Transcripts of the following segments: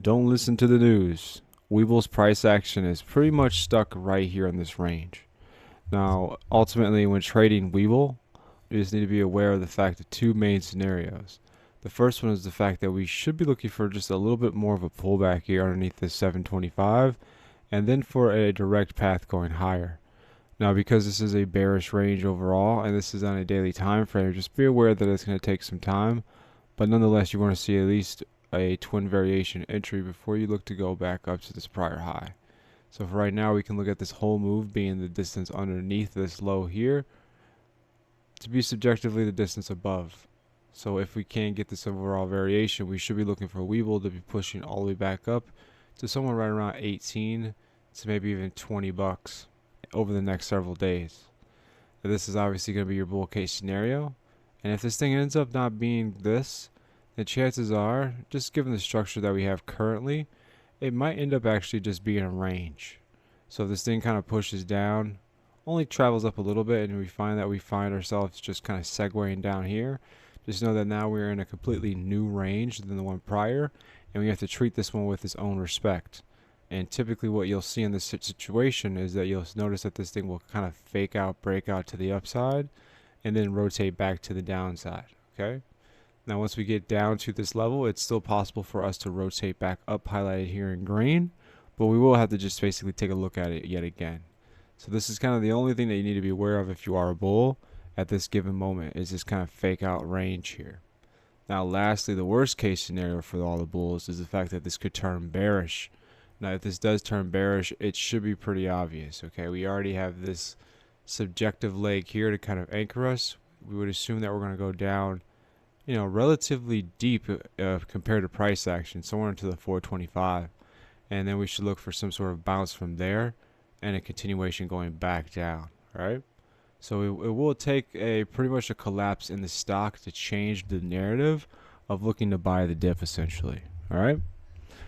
Don't listen to the news. Weeble's price action is pretty much stuck right here in this range. Now, ultimately, when trading Weeble, you just need to be aware of the fact of two main scenarios. The first one is the fact that we should be looking for just a little bit more of a pullback here underneath this 725, and then for a direct path going higher. Now, because this is a bearish range overall, and this is on a daily time frame, just be aware that it's going to take some time, but nonetheless, you want to see at least a twin variation entry before you look to go back up to this prior high. So for right now, we can look at this whole move being the distance underneath this low here to be subjectively the distance above. So if we can't get this overall variation, we should be looking for Weeble to be pushing all the way back up to somewhere right around 18 to maybe even 20 bucks over the next several days. Now, this is obviously going to be your bull case scenario. And if this thing ends up not being this, then chances are, just given the structure that we have currently, it might end up actually just being a range. So if this thing kind of pushes down, only travels up a little bit, and we find ourselves just kind of segueing down here, just know that now we're in a completely new range than the one prior, and we have to treat this one with its own respect. And typically what you'll see in this situation is that you'll notice that this thing will kind of fake out, break out to the upside, and then rotate back to the downside. Okay? Now once we get down to this level, it's still possible for us to rotate back up, highlighted here in green, but we will have to just basically take a look at it yet again. So this is kind of the only thing that you need to be aware of if you are a bull at this given moment, is this kind of fake out range here. Now lastly, the worst case scenario for all the bulls is the fact that this could turn bearish. Now if this does turn bearish, it should be pretty obvious. Okay, we already have this subjective leg here to kind of anchor us. We would assume that we're going to go down, relatively deep compared to price action, somewhere into the 425, and then we should look for some sort of bounce from there and a continuation going back down. Right? So it will take a pretty much a collapse in the stock to change the narrative of looking to buy the dip, essentially. All right.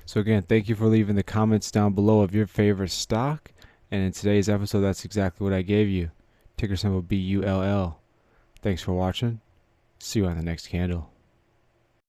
So again, thank you for leaving the comments down below of your favorite stock. And in today's episode, that's exactly what I gave you. Ticker symbol BULL. Thanks for watching. See you on the next candle.